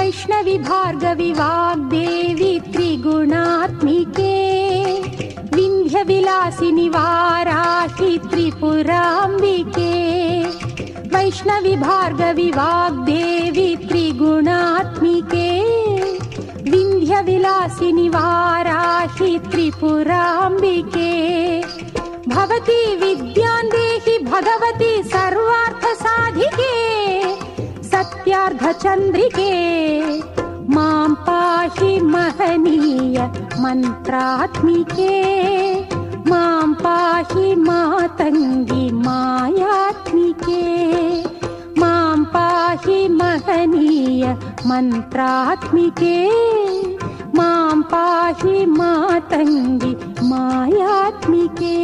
वैष्णवी भार्गवी वाग्देवी त्रिगुणात्मिके विन्ध्यविलासिनि वाराहि त्रिपुराम्बिके वैष्णवी भार्गवी वाग्देवी त्रिगुणात्मिके विन्ध्यविलासिनि वाराहि त्रिपुराम्बिके भवती विद्यां देहि भगवती सर्वार्थसाधिके सत्यार्धचन्द्रिके मां पाहि महनीय मन्त्रात्मिके मां पाहि मातङ्गी मायात्मिके मां पाहि महनीय मन्त्रात्मिके मां पाहि मातङ्गी मायात्मिके।